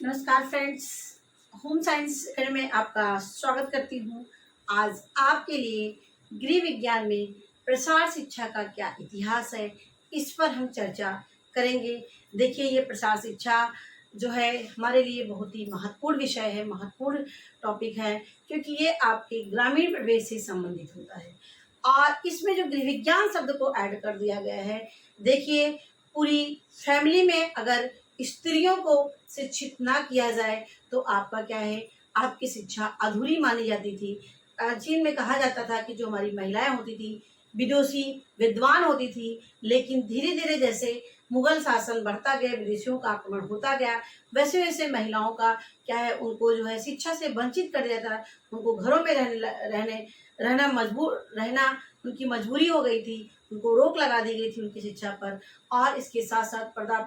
नमस्कार friends, home science academy में आपका स्वागत करती हूँ। आज आपके लिए गृह विज्ञान में प्रसार शिक्षा का क्या इतिहास है, इस पर हम चर्चा करेंगे। देखिए, ये प्रसार शिक्षा जो है हमारे लिए बहुत ही महत्वपूर्ण विषय है, महत्वपूर्ण टॉपिक है, क्योंकि ये आपके ग्रामीण परिवेश से संबंधित होता है। और इसमें जो गृह विज्ञान शब्द को ऐड कर दिया गया है, देखिए पूरी फैमिली में अगर स्त्रियों को शिक्षित ना किया जाए तो आपका क्या है, आपकी शिक्षा अधूरी मानी जाती थी। प्राचीन में कहा जाता था कि जो हमारी महिलाएं होती थी विदुषी विद्वान होती थी, लेकिन धीरे धीरे जैसे मुगल शासन बढ़ता गया, विदेशियों का आक्रमण होता गया, वैसे वैसे महिलाओं का क्या है, उनको जो है शिक्षा से वंचित कर दिया था। उनको घरों में रहना मजबूर रहना उनकी मजबूरी हो गई थी, उनको रोक लगा दी गई थी उनकी शिक्षा पर। और इसके साथ साथ पर्दा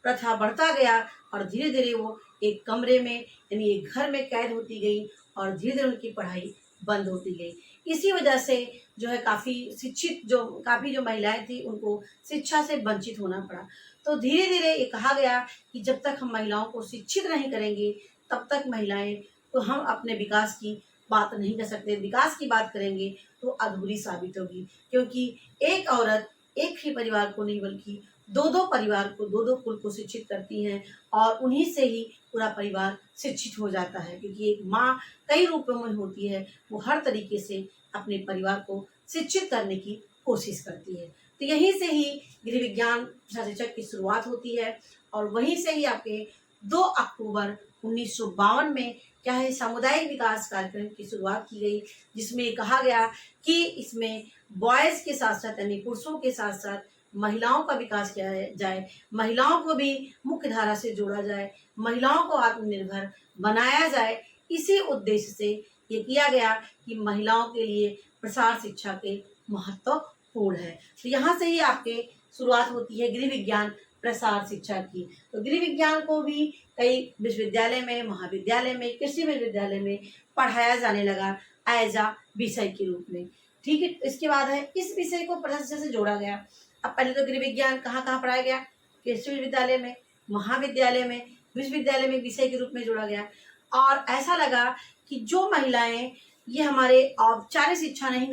प्रथा बढ़ता गया और धीरे धीरे वो एक कमरे में यानी एक घर में कैद होती गई और धीरे धीरे उनकी पढ़ाई बंद होती गई। इसी वजह से जो है काफ़ी जो महिलाएं थी उनको शिक्षा से वंचित होना पड़ा। तो धीरे धीरे ये कहा गया कि जब तक हम महिलाओं को शिक्षित नहीं करेंगे तब तक महिलाएं तो हम अपने विकास की बात नहीं कर सकते। विकास की बात करेंगे तो अधूरी साबित होगी, क्योंकि एक औरत एक ही परिवार को नहीं बल्कि दो दो परिवार को, दो दो कुल को शिक्षित करती हैं और उन्हीं से ही पूरा परिवार शिक्षित हो जाता है। क्योंकि एक माँ कई रूपों में होती है, वो हर तरीके से अपने परिवार को शिक्षित करने की कोशिश करती है। तो यहीं से ही गृह विज्ञान शिक्षक की शुरुआत होती है और वहीं से ही आपके 2 अक्टूबर 1952 में क्या है, सामुदायिक विकास कार्यक्रम की शुरुआत की गई, जिसमें कहा गया कि इसमें बॉयज़ के साथ साथ यानी पुरुषों के साथ साथ महिलाओं का विकास किया जाए, महिलाओं को भी मुख्य धारा से जोड़ा जाए, महिलाओं को आत्मनिर्भर बनाया जाए। इसी उद्देश्य से ये किया गया कि महिलाओं के लिए प्रसार शिक्षा के महत्वपूर्ण है। तो यहाँ से ही आपके शुरुआत होती है गृह विज्ञान प्रसार शिक्षा की। तो गृह विज्ञान को भी कई विश्वविद्यालय में, महाविद्यालय में, कृषि विश्वविद्यालय में पढ़ाया जाने लगा एज अ विषय के रूप में। ठीक है, इसके बाद है इस विषय को प्रसार शिक्षा से जोड़ा गया। अब पहले तो गृह विज्ञान कहाँ कहाँ पढ़ाया गया, कृषि विश्वविद्यालय में, महाविद्यालय में, विश्वविद्यालय में विषय के रूप में जोड़ा गया। और ऐसा लगा कि जो महिलाएं ये हमारे औपचारिक शिक्षा नहीं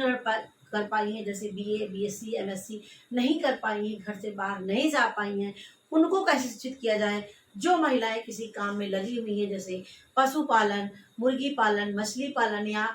कर पाई हैं, जैसे बीए, बीएससी, एमएससी नहीं कर पाई हैं, घर से बाहर नहीं जा पाई हैं, उनको कैसे शिक्षित किया जाए। जो महिलाएं किसी काम में लगी हुई हैं, जैसे पशुपालन, मुर्गी पालन, मछली पालन या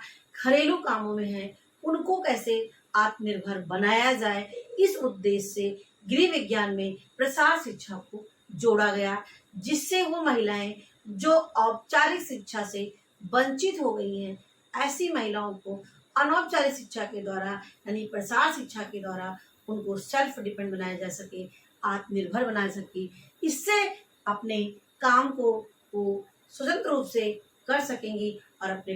घरेलू कामों में हैं, उनको कैसे आत्मनिर्भर बनाया जाए, इस उद्देश्य से गृह विज्ञान में प्रसार शिक्षा को जोड़ा गया, जिससे वो महिलाएं जो औपचारिक शिक्षा से वंचित हो गई हैं, ऐसी महिलाओं को अनौपचारिक शिक्षा के द्वारा यानी प्रसार शिक्षा के द्वारा उनको सेल्फ डिपेंड बनाया जा सके, आत्मनिर्भर बनाया सके। इससे अपने काम को वो स्वतंत्र रूप से कर सकेंगी और अपने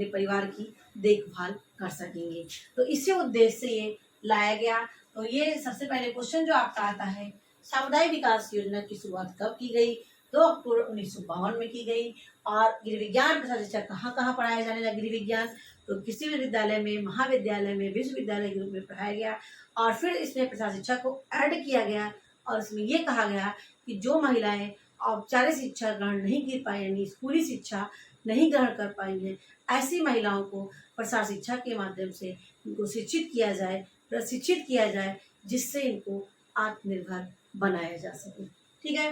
परिवार की देखभाल कर सकेंगे। तो इसी उद्देश्य से ये लाया गया। तो ये सबसे पहले क्वेश्चन जो आपका आता है, सामुदायिक विकास योजना की शुरुआत कब की गई? 2 अक्टूबर 1952 में की गई। और गृह विज्ञान प्रसार शिक्षा कहाँ कहाँ पढ़ाया जाने लगा गृह विज्ञान? तो किसी विश्वविद्यालय में, महाविद्यालय में, विश्वविद्यालय के रूप में पढ़ाया गया। और फिर इसमें प्रसार शिक्षा को ऐड किया गया और इसमें ये कहा गया कि जो महिलाएं औपचारिक शिक्षा ग्रहण नहीं कर पाई यानी स्कूली शिक्षा नहीं ग्रहण कर पाई हैं, ऐसी महिलाओं को प्रसार शिक्षा के माध्यम से इनको शिक्षित किया जाए, प्रशिक्षित किया जाए, जिससे इनको आत्मनिर्भर बनाया जा सके। ठीक है,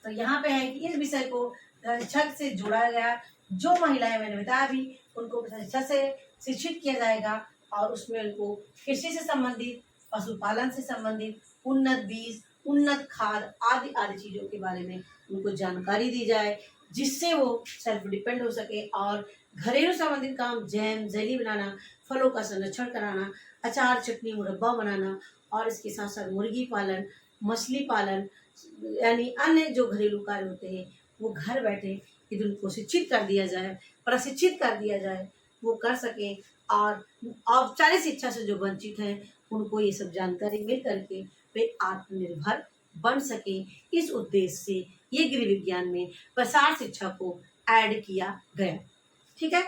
तो यहाँ पे है कि इस विषय को शिक्षा से जोड़ा गया। जो महिलाएं मैंने बताया भी, उनको शिक्षा से शिक्षित किया जाएगा और उसमें उनको कृषि से संबंधित, पशुपालन से संबंधित, उन्नत बीज, उन्नत खाद आदि आदि चीज़ों के बारे में उनको जानकारी दी जाए, जिससे वो सेल्फ डिपेंड हो सके। और घरेलू संबंधित काम, जैम, जेली बनाना, फलों का संरक्षण कराना, अचार, चटनी, मुरब्बा बनाना और इसके साथ साथ मुर्गी पालन, मछली पालन यानी अन्य जो घरेलू कार्य होते हैं, वो घर बैठे यदि उनको शिक्षित कर दिया जाए, प्रशिक्षित कर दिया जाए, वो कर सकें। और औपचारिक शिक्षा से जो वंचित हैं, उनको ये सब जानकारी मिल करके वे आत्मनिर्भर बन सकें। इस उद्देश्य से ये गृह विज्ञान में प्रसार शिक्षा को ऐड किया गया। ठीक है,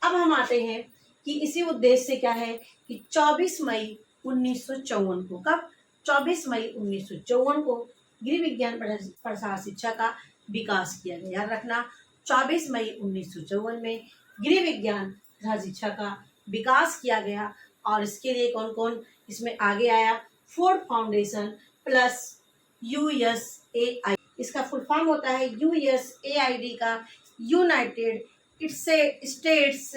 अब हम आते हैं कि इसी उद्देश्य से क्या है कि 24 मई 1954 को, कब? 24 मई 1954 को गृह विज्ञान प्रसार शिक्षा का विकास किया गया। याद रखना, 24 मई 1954 में गृह विज्ञान प्रसार शिक्षा का विकास किया गया। और इसके लिए कौन कौन इसमें आगे आया? Ford foundation plus USAID। इसका फुल फॉर्म होता है USAID का United states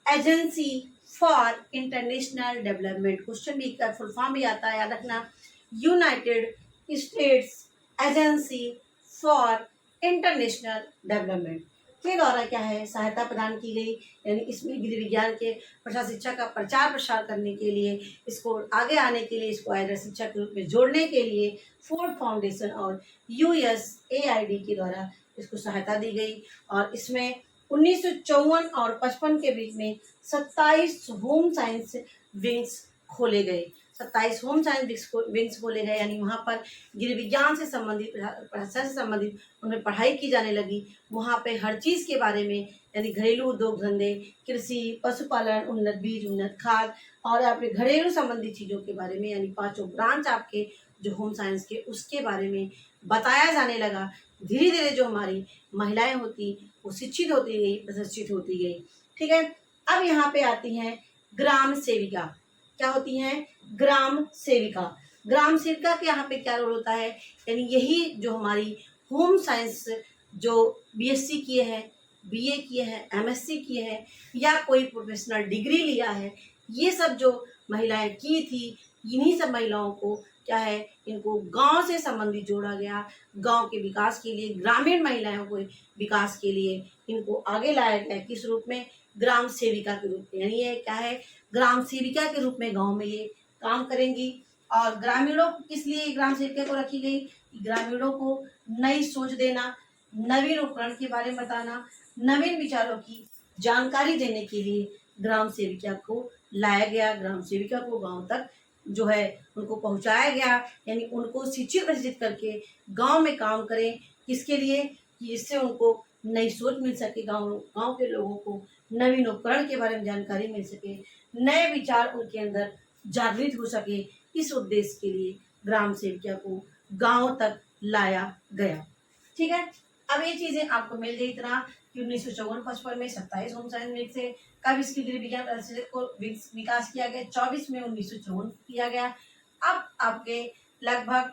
agency for international development. Question भी का फुल फॉर्म भी आता है, याद रखना, United states agency for international development के द्वारा क्या है, सहायता प्रदान की गई। यानी इसमें गृह विज्ञान के प्रसार शिक्षा का प्रचार प्रसार करने के लिए, इसको आगे आने के लिए, इसको आगे शिक्षा के रूप में जोड़ने के लिए फोर्ड फाउंडेशन और USAID के द्वारा इसको सहायता दी गई। और इसमें 1954 और 55 के बीच में 27 होम साइंस विंग्स खोले गए। 27 होम साइंस विंग्स खोले गए, यानी वहाँ पर गृह विज्ञान से संबंधित, प्रसार से संबंधित उनमें पढ़ाई की जाने लगी। वहाँ पे हर चीज़ के बारे में, यानी घरेलू उद्योग धंधे, कृषि, पशुपालन, उन्नत बीज, उन्नत खाद और आपके घरेलू संबंधी चीज़ों के बारे में, यानी 5 ब्रांच आपके जो होम साइंस के, उसके बारे में बताया जाने लगा। धीरे धीरे जो हमारी महिलाएं होती वो शिक्षित होती गई, प्रशिक्षित होती गई। ठीक है, अब यहाँ पे आती हैं ग्राम सेविका। क्या होती हैं? ग्राम सेविका। ग्राम सेविका के यहाँ पे क्या रोल होता है? यानी यही जो हमारी होम साइंस जो BSc किए हैं, BA किए हैं, MSc किए हैं या कोई प्रोफेशनल डिग्री लिया है, ये सब जो महिलाएं की थी, इन्हीं सब महिलाओं को क्या है, इनको गांव से संबंधित जोड़ा गया। गांव के विकास के लिए, ग्रामीण महिलाओं को विकास के लिए इनको आगे लाया गया। किस रूप में? ग्राम सेविका के रूप में। यानी ये क्या है, ग्राम सेविका के रूप में गांव में ये काम करेंगी। और ग्रामीणों को किस लिए ग्राम सेविका को रखी गई? ग्रामीणों को नई सोच देना, नवीन उपकरण के बारे में बताना, नवीन विचारों की जानकारी देने के लिए ग्राम सेविका को लाया गया। ग्राम सेविका को गांव तक जो है उनको पहुंचाया गया, यानी उनको शिक्षित प्रशिक्षित करके गांव में काम करें। किसके लिए? कि इससे उनको नई सोच मिल सके, गांव के लोगों को नवीन उपकरण के बारे में जानकारी मिल सके, नए विचार उनके अंदर जागृत हो सके। इस उद्देश्य के लिए ग्राम सेविका को गांव तक लाया गया। ठीक है, अब ये चीजें आपको मिल गई इतना कि 1954-55 में 27 होम साइंस विंग से कब इसकी गृह विज्ञान को विकास किया गया? 24 में 1954 किया गया। अब आपके लगभग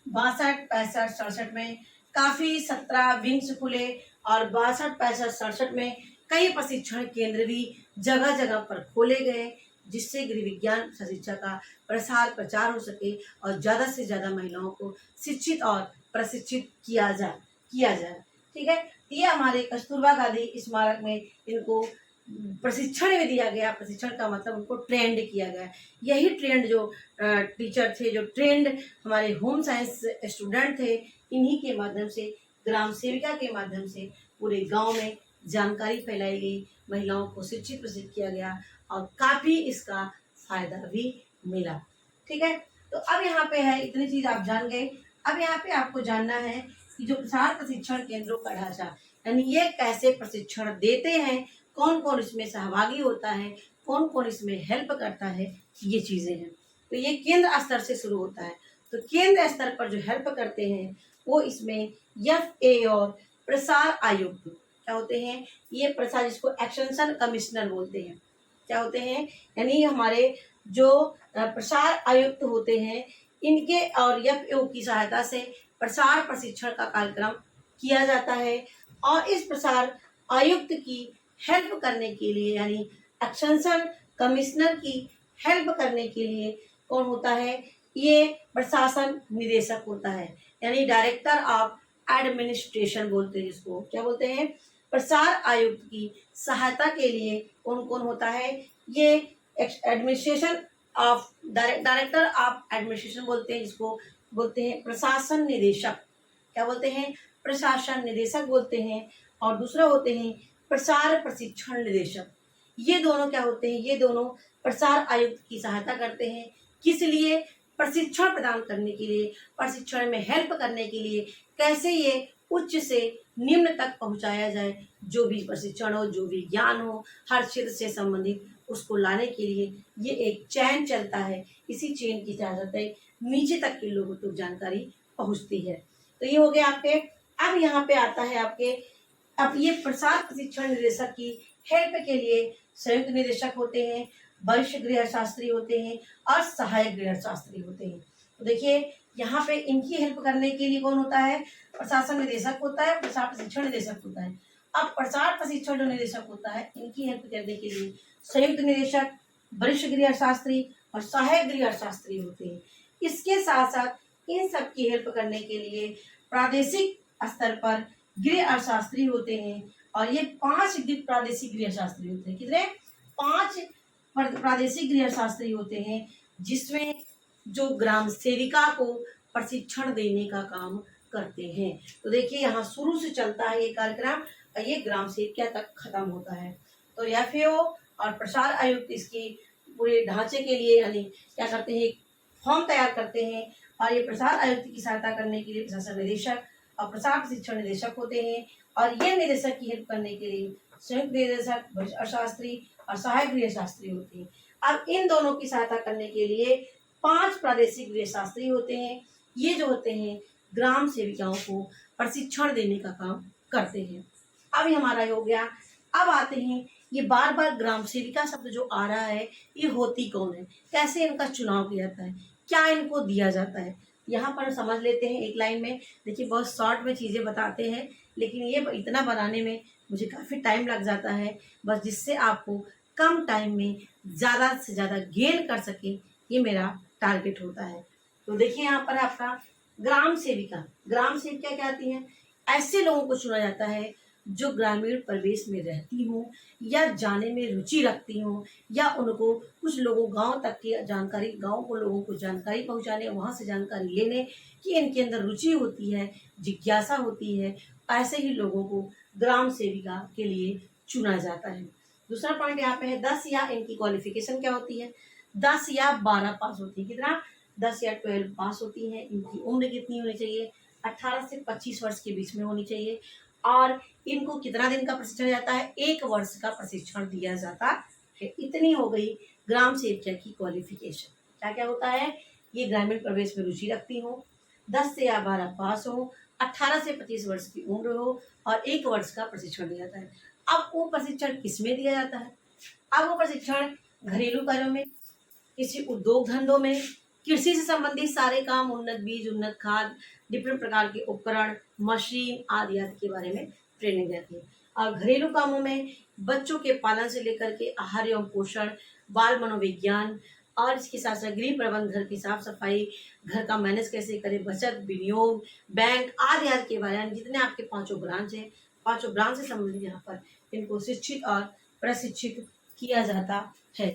62, 65, 67 में काफी 17 विंग्स खुले और 62, 65, 67 में कई प्रशिक्षण केंद्र भी जगह जगह पर खोले गए, जिससे गृह विज्ञान शिक्षा का प्रसार प्रचार हो सके और ज्यादा से ज्यादा महिलाओं को शिक्षित और प्रशिक्षित किया जाए। ठीक है, ये हमारे कस्तूरबा गांधी स्मारक में इनको प्रशिक्षण भी दिया गया। प्रशिक्षण का मतलब उनको ट्रेंड किया गया। यही ट्रेंड जो टीचर थे, जो ट्रेंड हमारे होम साइंस स्टूडेंट थे, इन्हीं के माध्यम से, ग्राम सेविका के माध्यम से पूरे गांव में जानकारी फैलाई गई, महिलाओं को शिक्षित प्रशिक्षित किया गया और काफी इसका फायदा भी मिला। ठीक है, तो अब यहाँ पे है, इतनी चीज आप जान गए। अब यहाँ पे आपको जानना है कि जो प्रसार प्रशिक्षण केंद्रों का ढांचा, यानी ये कैसे प्रशिक्षण देते हैं, कौन कौन इसमें सहभागी होता है, कौन कौन इसमें हेल्प करता है, ये चीजें हैं। तो ये केंद्र स्तर से शुरू होता है। तो केंद्र स्तर पर जो हेल्प करते हैं वो इसमें FA और प्रसार आयुक्त क्या होते हैं? ये प्रसार, जिसको एक्सटेंशन कमिश्नर बोलते हैं, क्या होते हैं? यानी हमारे जो प्रसार आयुक्त होते हैं, इनके और FAO की सहायता से प्रसार प्रशिक्षण का कार्यक्रम किया जाता है। और इस प्रसार आयुक्त की हेल्प करने के लिए, यानी एक्सटेंशन कमिश्नर की हेल्प करने के लिए कौन होता है? ये प्रशासन निदेशक होता है, यानी डायरेक्टर ऑफ एडमिनिस्ट्रेशन बोलते हैं इसको। क्या बोलते हैं? प्रसार आयुक्त की सहायता के लिए कौन कौन होता है? ये administration of, director of administration बोलते हैं, जिसको बोलते हैं प्रशासन निदेशक। क्या बोलते हैं? प्रशासन निदेशक बोलते हैं। और दूसरा होते हैं प्रसार प्रशिक्षण निदेशक। ये दोनों क्या होते हैं? ये दोनों प्रसार आयुक्त की सहायता करते हैं। किस लिए? प्रशिक्षण प्रदान करने के लिए, प्रशिक्षण में हेल्प करने के लिए, कैसे ये उच्च से निम्न तक पहुंचाया जाए, जो भी प्रशिक्षण हो, जो भी ज्ञान हो, हर क्षेत्र से संबंधित उसको लाने के लिए ये एक चैन चलता है। इसी चेन की इजाजत है नीचे तक के लोगों को जानकारी पहुंचती है। तो ये हो गया आपके। अब यहाँ पे आता है आपके, अब ये प्रसार प्रशिक्षण निदेशक की हेल्प के लिए संयुक्त निदेशक होते हैं, वरिष्ठ गृह शास्त्री होते हैं और सहायक गृह शास्त्री होते हैं। तो देखिए यहाँ पे इनकी हेल्प करने के लिए कौन होता है, प्रशासन निदेशक होता है, प्रसार प्रशिक्षण निदेशक होता है। अब प्रसार प्रशिक्षण जो निदेशक होता है, इनकी हेल्प करने के लिए संयुक्त निदेशक, वरिष्ठ गृह शास्त्री और सहायक गृह शास्त्री होते हैं। इसके साथ साथ इन सब की हेल्प करने के लिए प्रादेशिक स्तर पर गृह अर्थशास्त्री होते हैं और ये 5 प्रादेशिक गृह शास्त्री होते हैं। कितने? 5 प्रादेशिक गृह शास्त्री होते हैं, जिसमें जो ग्राम सेविका को प्रशिक्षण देने का काम करते हैं। तो देखिए यहाँ शुरू से चलता है ये कार्यक्रम और ये ग्राम सेविका तक खत्म होता है। तो एफएओ और प्रसार आयुक्त इसके पूरे ढांचे के लिए यानी क्या करते हैं, फॉर्म तैयार करते हैं और ये प्रसार आयुक्त की सहायता करने के लिए प्रशासन निदेशक और प्रसार प्रशिक्षण निदेशक होते हैं। और ये निदेशक की हेल्प करने के लिए संयुक्त निदेशक, वरिष्ठ अर्थशास्त्री और सहायक गृह शास्त्री होते हैं। अब इन दोनों की सहायता करने के लिए 5 प्रादेशिक गृह शास्त्री होते हैं। ये जो होते हैं ग्राम सेविकाओं को प्रशिक्षण देने का काम करते हैं। अब ये हमारा हो गया। अब आते हैं ये बार बार ग्राम सेविका शब्द जो आ रहा है, ये होती कौन है, कैसे इनका चुनाव किया जाता है, क्या इनको दिया जाता है, यहाँ पर समझ लेते हैं एक लाइन में। देखिए बहुत शॉर्ट में चीज़ें बताते हैं, लेकिन ये इतना बनाने में मुझे काफ़ी टाइम लग जाता है, बस जिससे आपको कम टाइम में ज़्यादा से ज़्यादा गेन कर सके, ये मेरा टारगेट होता है। तो देखिए यहाँ पर आपका ग्राम सेविका, ग्राम सेविका क्या आती हैं, ऐसे लोगों को चुना जाता है जो ग्रामीण परिवेश में रहती हूँ या जाने में रुचि रखती हूँ, या उनको कुछ लोगों गांव तक की जानकारी, गांव को लोगों को जानकारी पहुँचाने, वहाँ से जानकारी लेने की इनके अंदर रुचि होती है, जिज्ञासा होती है। ऐसे ही लोगों को ग्राम सेविका के लिए चुना जाता है। दूसरा पॉइंट यहाँ पे है 10 या इनकी क्वालिफिकेशन क्या होती है, 10 या 12 पास होती है। कितना? 10 या 12 पास होती है। इनकी उम्र कितनी होनी चाहिए, 18 से 25 वर्ष के बीच में होनी चाहिए। और इनको कितना दिन का प्रशिक्षण जाता है, 1 वर्ष का प्रशिक्षण दिया जाता है। इतनी हो गई ग्राम सेविका की क्वालिफिकेशन। क्या क्या होता है, ये ग्रामीण प्रवेश में रुचि रखती हो, 10 से या 12 पास हो, 18 से 25 वर्ष की उम्र हो और 1 वर्ष का प्रशिक्षण दिया जाता है। अब वो प्रशिक्षण किस में दिया जाता है, अब वो प्रशिक्षण घरेलू कार्यों में, किसी उद्योग धंधों में, कृषि से संबंधित सारे काम, उन्नत बीज, उन्नत खाद, डिफरेंट प्रकार के उपकरण, मशीन आदि आदि के बारे में ट्रेनिंग देती है। और घरेलू कामों में बच्चों के पालन से लेकर के आहार एवं पोषण, बाल मनोविज्ञान और इसके साथ साथ गृह प्रबंध, घर की साफ सफाई, घर का मैनेज कैसे करें, बचत, विनियोग, बैंक आदि आदि के बारे में जितने आपके 5 ब्रांच हैं, 5 ब्रांच से संबंधित यहाँ पर इनको शिक्षित और प्रशिक्षित किया जाता है।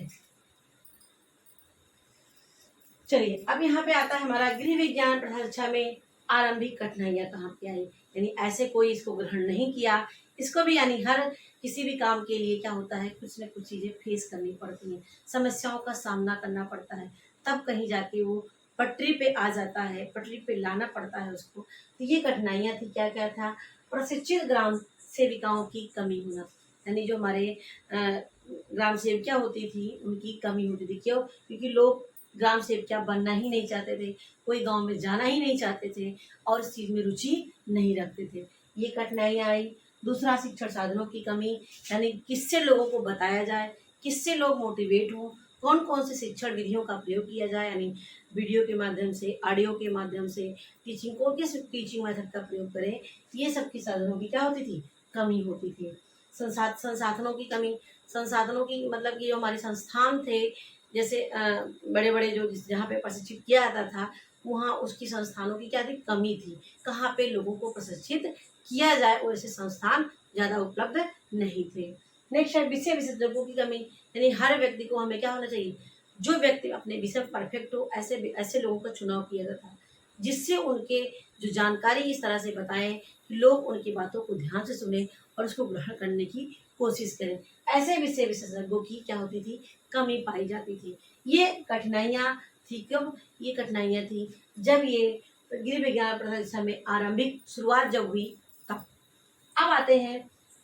चलिए अब यहाँ पे आता है हमारा गृह विज्ञान प्रथम कक्षा में आरंभिक कठिनाइयाँ कहाँ पे आई, यानी ऐसे कोई इसको ग्रहण नहीं किया, इसको भी यानी हर किसी भी काम के लिए क्या होता है, कुछ न कुछ चीज़ें फेस करनी पड़ती हैं, समस्याओं का सामना करना पड़ता है, तब कहीं जाके वो पटरी पे आ जाता है, पटरी पे लाना पड़ता है उसको। तो ये कठिनाइयाँ थी, क्या क्या था, प्रशिक्षित ग्राम सेविकाओं की कमी होना, यानी जो हमारे ग्राम सेविका होती थी उनकी कमी होती थी। क्यों? क्योंकि लोग ग्राम सेविका बनना ही नहीं चाहते थे, कोई गांव में जाना ही नहीं चाहते थे और इस चीज़ में रुचि नहीं रखते थे, ये कठिनाइयाँ आई। दूसरा शिक्षण साधनों की कमी, यानी किससे लोगों को बताया जाए, किससे लोग मोटिवेट हों, कौन कौन से शिक्षण विधियों का प्रयोग किया जाए, यानी वीडियो के माध्यम से, ऑडियो के माध्यम से टीचिंग, कौन किस टीचिंग मेथड का प्रयोग करें, ये सब की साधनों की क्या होती थी, कमी होती थी। संसाधनों की कमी, संसाधनों की मतलब कि जो हमारे संस्थान थे, जैसे बड़े बड़े जो जहाँ पे प्रशिक्षित किया जाता था, वहाँ उसकी संस्थानों की क्या थी, कमी थी, कहाँ पे लोगों को प्रशिक्षित किया जाए वैसे संस्थान ज़्यादा उपलब्ध नहीं थे। नेक्स्ट है विषय विशेषज्ञों की कमी, यानी हर व्यक्ति को हमें क्या होना चाहिए, जो व्यक्ति अपने विषय परफेक्ट हो, ऐसे ऐसे लोगों का चुनाव किया जाता है जिससे उनके जो जानकारी इस तरह से बताएं कि लोग उनकी बातों को ध्यान से सुने और उसको ग्रहण करने की कोशिश करें। ऐसे विषय विशेषज्ञों की क्या होती थी, कमी पाई जाती थी। ये कठिनाइयाँ थी, कब ये कठिनाइयाँ थी, जब ये गृह विज्ञान प्रथम कक्षा में आरंभिक शुरुआत जब हुई तब। अब आते हैं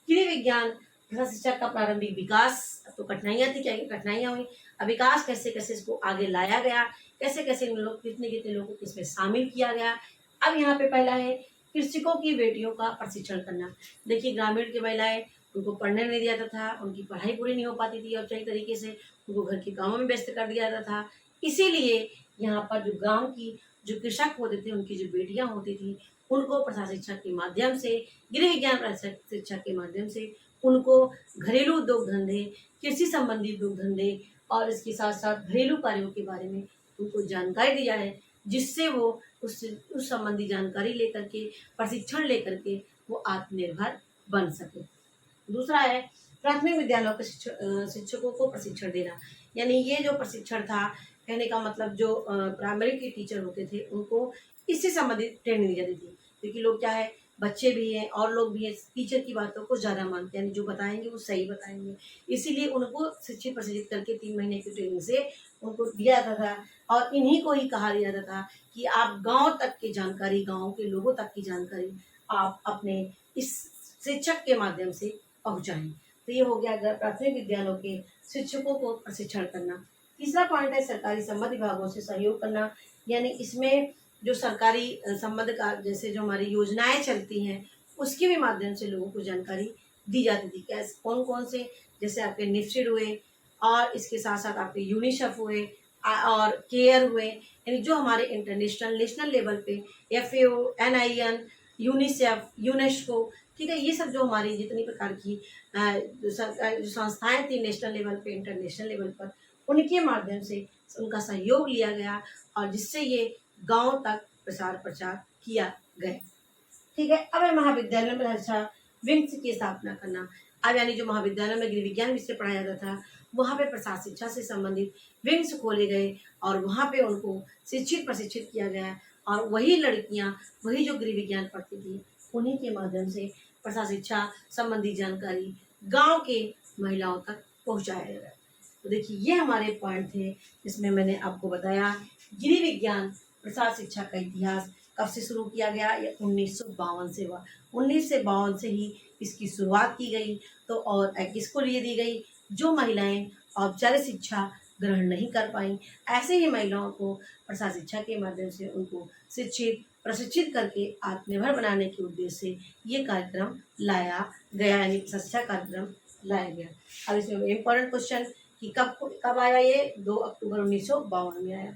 गृह विज्ञान प्रथम शिक्षा का प्रारंभिक विकास। तो कठिनाइयाँ थी, क्या कठिनाइयाँ हुई, अब विकास कैसे कैसे इसको आगे लाया गया, कैसे कैसे इन लोग कितने कितने लोगों को इसमें शामिल किया गया, अब यहाँ पे पहला है कृषकों की बेटियों का प्रशिक्षण करना। देखिए ग्रामीण की महिलाएं, उनको पढ़ने नहीं दिया जाता था, उनकी पढ़ाई पूरी नहीं हो पाती थी औपचारिक तरीके से, उनको घर के कामों में व्यस्त कर दिया जाता था। इसीलिए यहाँ पर जो गांव की जो कृषक होते थे, उनकी जो बेटियां होती थी, उनको प्रशासन शिक्षा के माध्यम से, गृह विज्ञान प्रशासन शिक्षा के माध्यम से उनको घरेलू उद्योग धंधे, कृषि संबंधी उद्योग धंधे और इसके साथ साथ घरेलू कार्यों के बारे में उनको जानकारी दी जाए, जिससे वो उस संबंधी जानकारी लेकर के, प्रशिक्षण लेकर के वो आत्मनिर्भर बन सके। दूसरा है प्राथमिक विद्यालयों के शिक्षकों को प्रशिक्षण देना। यानी ये जो प्रशिक्षण था, कहने का मतलब जो प्राइमरी के टीचर होते थे, उनको इससे संबंधित ट्रेनिंग दी जाती थी। क्योंकि लोग क्या है, बच्चे भी हैं और लोग भी हैं, टीचर की बातों को ज़्यादा मानते हैं, यानी जो बताएंगे वो सही बताएंगे। इसीलिए उनको शिक्षित प्रशिक्षित करके 3 महीने की ट्रेनिंग से उनको दिया जाता था और इन्हीं को ही कहा जाता था कि आप गांव तक की जानकारी, गांव के लोगों तक की जानकारी आप अपने इस शिक्षक के माध्यम से पहुंचाएं। तो ये हो गया अगर प्राथमिक विद्यालयों के शिक्षकों को प्रशिक्षण करना। तीसरा पॉइंट है सरकारी संबंध विभागों से सहयोग करना। यानी इसमें जो सरकारी संबंध का, जैसे जो हमारी योजनाएं चलती हैं, उसके भी माध्यम से लोगों को जानकारी दी जाती थी। कैसे, कौन कौन से, जैसे आपके निफ्सिड हुए और इसके साथ साथ आपके यूनिसेफ हुए और केयर हुए, यानी जो हमारे इंटरनेशनल, नेशनल लेवल पे FAO, NIN, यूनिसेफ, यूनेस्को, ठीक है, ये सब जो हमारी जितनी प्रकार की जो संस्थाएं थी नेशनल लेवल पे, इंटरनेशनल लेवल पर, उनके माध्यम से उनका सहयोग लिया गया और जिससे ये गांव तक प्रसार प्रचार किया गया। ठीक है, अब है महाविद्यालय में अच्छा विंग्स की स्थापना करना। अब यानी जो महाविद्यालय में गृह विज्ञान विषय पढ़ाया जाता था, वहाँ पे प्रसार शिक्षा से संबंधित विंग्स खोले गए और वहाँ पे उनको शिक्षित प्रशिक्षित किया गया और वही लड़कियाँ, वही जो गृह विज्ञान पढ़ती थी, उन्हीं के माध्यम से प्रसार शिक्षा संबंधी जानकारी गांव के महिलाओं तक पहुँचाया गया। तो देखिए ये हमारे पॉइंट थे, जिसमें मैंने आपको बताया गृह विज्ञान प्रसार शिक्षा का इतिहास कब से शुरू किया गया। या 1952 से हुआ। 1952 से ही इसकी शुरुआत की गई। तो और किसको लिए दी गई, जो महिलाएं औपचारिक शिक्षा ग्रहण नहीं कर पाई, ऐसे ही महिलाओं को प्रसार शिक्षा के माध्यम से उनको शिक्षित प्रशिक्षित करके आत्मनिर्भर बनाने के उद्देश्य से ये कार्यक्रम लाया गया, यानी शिक्षा कार्यक्रम लाया गया। अब इसमें इम्पोर्टेंट क्वेश्चन कि कब आया, ये 2 अक्टूबर 1952 में आया।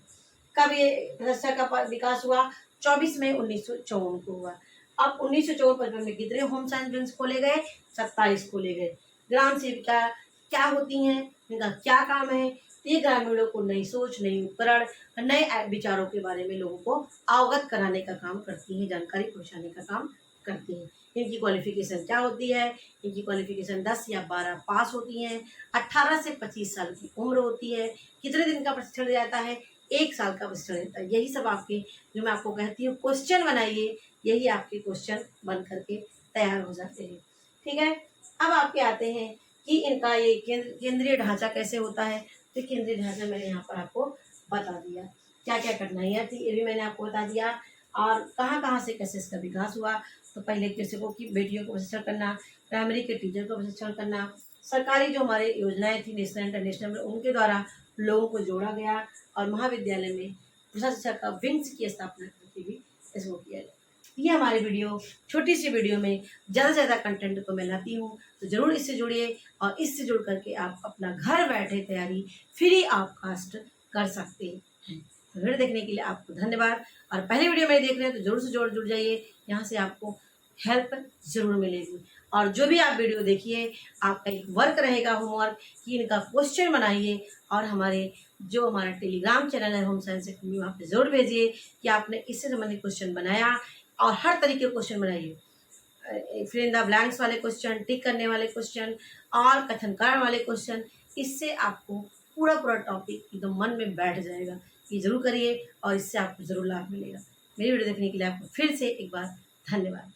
कब ये शिक्षा का विकास हुआ, 24 मई 1954 को हुआ। अब 1954-55 में कितने होम साइंस विंग्स खोले गए, 27 खोले गए। ग्राम सेविका क्या होती हैं, इनका क्या काम है, ये ग्रामीणों को नई सोच, नई उपकरण, नए विचारों के बारे में लोगों को अवगत कराने का काम करती हैं, जानकारी पहुंचाने का काम करती हैं। इनकी क्वालिफिकेशन क्या होती है, इनकी क्वालिफिकेशन 10 या 12 पास होती हैं, 18 से 25 साल की उम्र होती है। कितने दिन का प्रशिक्षण दिया जाता है, 1 साल का प्रशिक्षण देता है। यही सब आपके, जो मैं आपको कहती हूँ क्वेश्चन बनाइए, यही आपके क्वेश्चन बन करके तैयार हो जाते हैं। ठीक है, अब आपके आते हैं कि इनका ये केंद्रीय ढांचा कैसे होता है। तो केंद्रीय ढांचा मैंने यहाँ पर आपको बता दिया, क्या क्या कठिनाइयाँ थी ये भी मैंने आपको बता दिया, और कहाँ कहाँ से कैसे इसका विकास हुआ। तो पहले कृषकों की बेटियों को प्रशिक्षण करना, प्राइमरी के टीचर को प्रशिक्षण करना, सरकारी जो हमारे योजनाएं थी नेशनल इंटरनेशनल, उनके द्वारा लोगों को जोड़ा गया, और महाविद्यालय में प्रसार शिक्षा का विंग्स की स्थापना करके भी इसको किया गया। ये हमारी वीडियो, छोटी सी वीडियो में ज़्यादा से ज़्यादा कंटेंट को मैं लाती हूँ, तो ज़रूर इससे जुड़िए और इससे जुड़ करके आप अपना घर बैठे तैयारी फ्री ऑफ कॉस्ट कर सकते हैं। तो वीडियो देखने के लिए आपको धन्यवाद, और पहले वीडियो में देख रहे हैं तो ज़रूर से जुड़ जाइए, यहाँ से आपको हेल्प ज़रूर मिलेगी। और जो भी आप वीडियो देखिए, आपका एक वर्क रहेगा, होमवर्क, कि इनका क्वेश्चन बनाइए और हमारे जो हमारा टेलीग्राम चैनल है होम साइंस अकेडमी, वहाँ पे ज़रूर भेजिए कि आपने इससे संबंधित क्वेश्चन बनाया, और हर तरीके के क्वेश्चन बनाइए, फिल इन द ब्लैंक्स वाले क्वेश्चन, टिक करने वाले क्वेश्चन और कथन कारण वाले क्वेश्चन। इससे आपको पूरा टॉपिक एकदम मन में बैठ जाएगा। ये जरूर करिए और इससे आपको ज़रूर लाभ मिलेगा। मेरी वीडियो देखने के लिए आपको फिर से एक बार धन्यवाद।